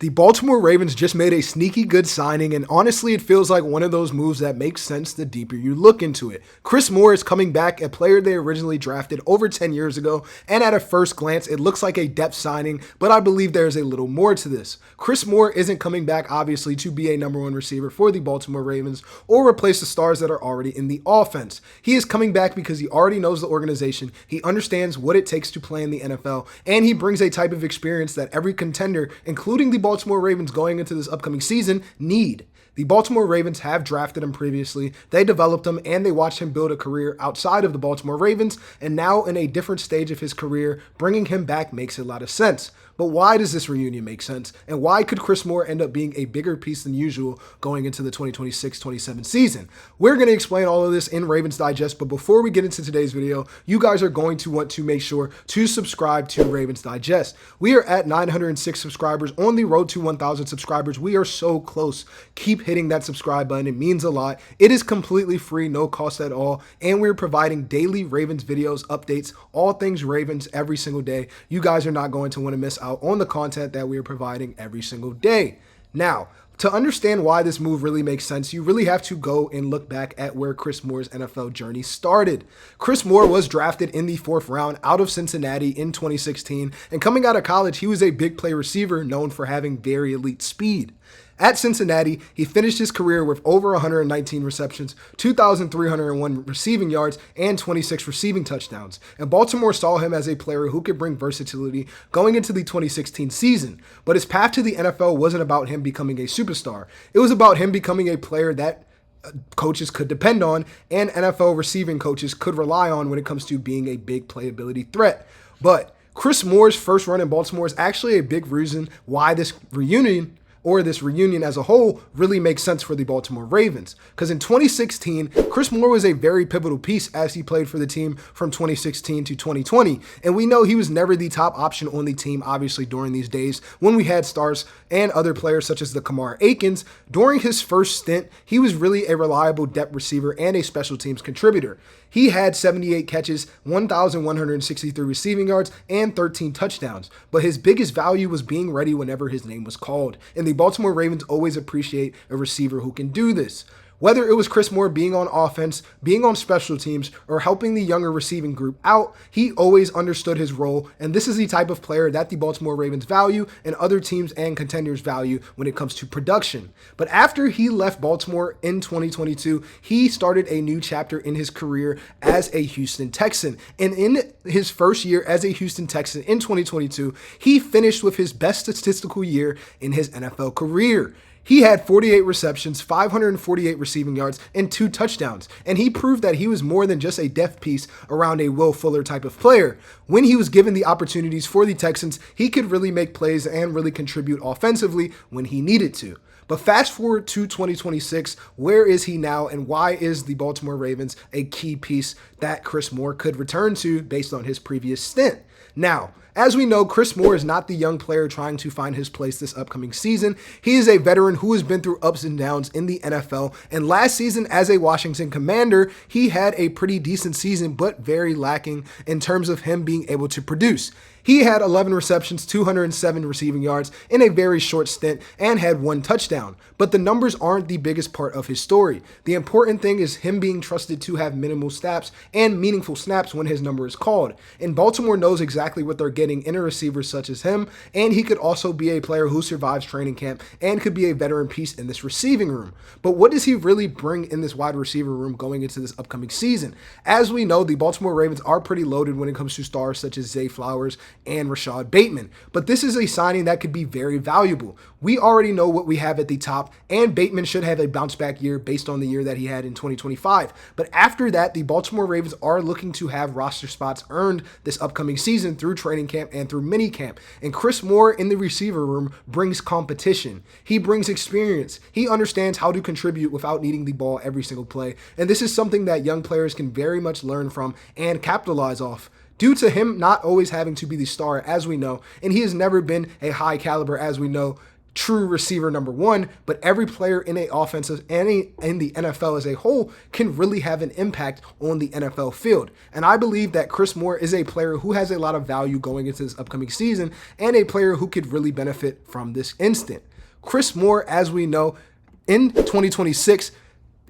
The Baltimore Ravens just made a sneaky good signing, and honestly, it feels like one of those moves that makes sense the deeper you look into it. Chris Moore is coming back, a player they originally drafted over 10 years ago, and at a first glance, it looks like a depth signing, but I believe there is a little more to this. Chris Moore isn't coming back, obviously, to be a number one receiver for the Baltimore Ravens or replace the stars that are already in the offense. He is coming back because he already knows the organization, he understands what it takes to play in the NFL, and he brings a type of experience that every contender, including the Baltimore Ravens going into this upcoming season, need. The Baltimore Ravens have drafted him previously, they developed him, and they watched him build a career outside of the Baltimore Ravens, and now in a different stage of his career, bringing him back makes a lot of sense. But why does this reunion make sense? And why could Chris Moore end up being a bigger piece than usual going into the 2026-27 season? We're going to explain all of this in Ravens Digest, but before we get into today's video, you guys are going to want to make sure to subscribe to Ravens Digest. We are at 906 subscribers, on the road to 1,000 subscribers. We are so close. Keep hitting that subscribe button. It means a lot. It is completely free, no cost at all, and we're providing daily Ravens videos, updates, all things Ravens every single day. You guys are not going to want to miss out on the content that we are providing every single day. Now, to understand why this move really makes sense, you really have to go and look back at where Chris Moore's NFL journey started. Chris Moore was drafted in the 4th round out of Cincinnati in 2016, and coming out of college, he was a big play receiver known for having very elite speed. At Cincinnati, he finished his career with over 119 receptions, 2,301 receiving yards, and 26 receiving touchdowns. And Baltimore saw him as a player who could bring versatility going into the 2016 season. But his path to the NFL wasn't about him becoming a superstar. It was about him becoming a player that coaches could depend on and NFL receiving coaches could rely on when it comes to being a big playability threat. But Chris Moore's first run in Baltimore is actually a big reason why this reunion as a whole really makes sense for the Baltimore Ravens. Because in 2016, Chris Moore was a very pivotal piece as he played for the team from 2016 to 2020. And we know he was never the top option on the team, obviously, during these days when we had stars and other players such as the Kamar Akins. During his first stint, he was really a reliable depth receiver and a special teams contributor. He had 78 catches, 1,163 receiving yards, and 13 touchdowns. But his biggest value was being ready whenever his name was called. And the Baltimore Ravens always appreciate a receiver who can do this. Whether it was Chris Moore being on offense, being on special teams, or helping the younger receiving group out, he always understood his role, and this is the type of player that the Baltimore Ravens value and other teams and contenders value when it comes to production. But after he left Baltimore in 2022, he started a new chapter in his career as a Houston Texan. And in his first year as a Houston Texan in 2022, he finished with his best statistical year in his NFL career. He had 48 receptions, 548 receiving yards, and 2 touchdowns, and he proved that he was more than just a depth piece around a Will Fuller type of player. When he was given the opportunities for the Texans, he could really make plays and really contribute offensively when he needed to. But fast forward to 2026, where is he now, and why is the Baltimore Ravens a key piece that Chris Moore could return to based on his previous stint? Now, as we know, Chris Moore is not the young player trying to find his place this upcoming season. He is a veteran who has been through ups and downs in the NFL, and last season as a Washington Commander, he had a pretty decent season, but very lacking in terms of him being able to produce. He had 11 receptions, 207 receiving yards in a very short stint and had 1 touchdown. But the numbers aren't the biggest part of his story. The important thing is him being trusted to have minimal snaps and meaningful snaps when his number is called. And Baltimore knows exactly what they're getting in a receiver such as him, and he could also be a player who survives training camp and could be a veteran piece in this receiving room. But what does he really bring in this wide receiver room going into this upcoming season? As we know, the Baltimore Ravens are pretty loaded when it comes to stars such as Zay Flowers and Rashad Bateman. But this is a signing that could be very valuable. We already know what we have at the top, and Bateman should have a bounce back year based on the year that he had in 2025. But after that, the Baltimore Ravens are looking to have roster spots earned this upcoming season through training camp and through minicamp. And Chris Moore in the receiver room brings competition. He brings experience. He understands how to contribute without needing the ball every single play. And this is something that young players can very much learn from and capitalize off. Due to him not always having to be the star, as we know, and he has never been a high caliber, as we know, true receiver number one, but every player in a offensive and in the NFL as a whole can really have an impact on the NFL field. And I believe that Chris Moore is a player who has a lot of value going into this upcoming season and a player who could really benefit from this instant. Chris Moore, as we know, in 2026,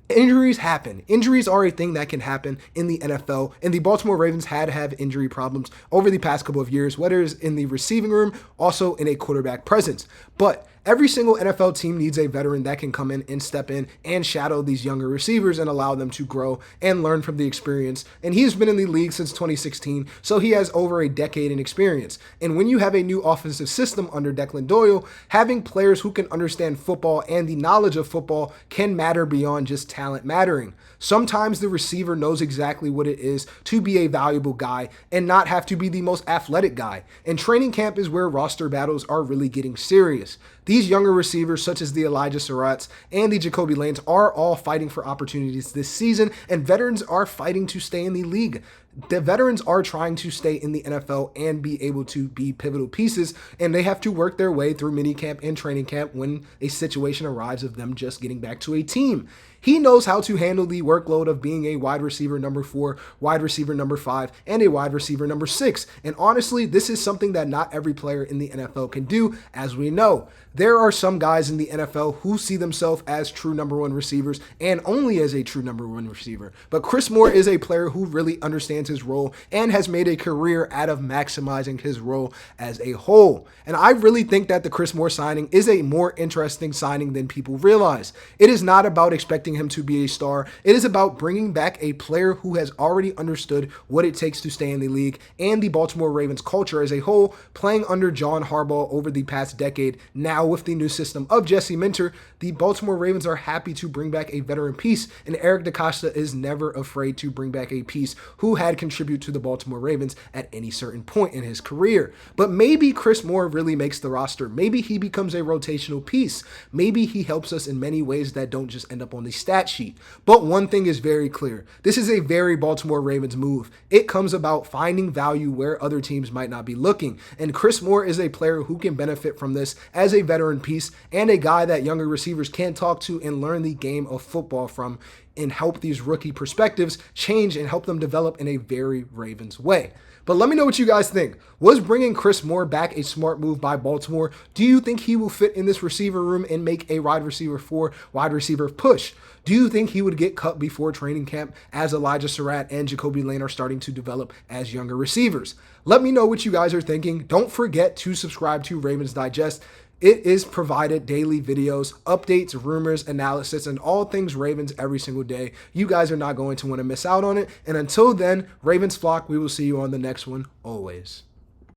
injuries happen. Injuries are a thing that can happen in the NFL, and the Baltimore Ravens had to have injury problems over the past couple of years, whether it's in the receiving room, also in a quarterback presence. But every single NFL team needs a veteran that can come in and step in and shadow these younger receivers and allow them to grow and learn from the experience. And he's been in the league since 2016, so he has over a decade in experience. And when you have a new offensive system under Declan Doyle, having players who can understand football and the knowledge of football can matter beyond just talent mattering. Sometimes the receiver knows exactly what it is to be a valuable guy and not have to be the most athletic guy. And training camp is where roster battles are really getting serious. These younger receivers, such as the Elijah Surratts and the Jacoby Lanes, are all fighting for opportunities this season, and veterans are fighting to stay in the league. The veterans are trying to stay in the NFL and be able to be pivotal pieces, and they have to work their way through minicamp and training camp when a situation arrives of them just getting back to a team. He knows how to handle the workload of being a wide receiver number 4, wide receiver number 5, and a wide receiver number 6. And honestly, this is something that not every player in the NFL can do, as we know. There are some guys in the NFL who see themselves as true number 1 receivers and only as a true number 1 receiver. But Chris Moore is a player who really understands his role and has made a career out of maximizing his role as a whole. And I really think that the Chris Moore signing is a more interesting signing than people realize. It is not about expecting him to be a star. It is about bringing back a player who has already understood what it takes to stay in the league and the Baltimore Ravens culture as a whole, playing under John Harbaugh over the past decade. Now with the new system of Jesse Minter, the Baltimore Ravens are happy to bring back a veteran piece, and Eric DeCosta is never afraid to bring back a piece who had contributed to the Baltimore Ravens at any certain point in his career. But maybe Chris Moore really makes the roster. Maybe he becomes a rotational piece. Maybe he helps us in many ways that don't just end up on the stat sheet. But one thing is very clear. This is a very Baltimore Ravens move. It comes about finding value where other teams might not be looking. And Chris Moore is a player who can benefit from this as a veteran piece and a guy that younger receivers can talk to and learn the game of football from and help these rookie perspectives change and help them develop in a very Ravens way. But let me know what you guys think. Was bringing Chris Moore back a smart move by Baltimore? Do you think he will fit in this receiver room and make a wide receiver 4, wide receiver push? Do you think he would get cut before training camp as Elijah Surratt and Jacoby Lane are starting to develop as younger receivers? Let me know what you guys are thinking. Don't forget to subscribe to Ravens Digest. It is provided daily videos, updates, rumors, analysis, and all things Ravens every single day. You guys are not going to want to miss out on it. And until then, Ravens flock, we will see you on the next one, always.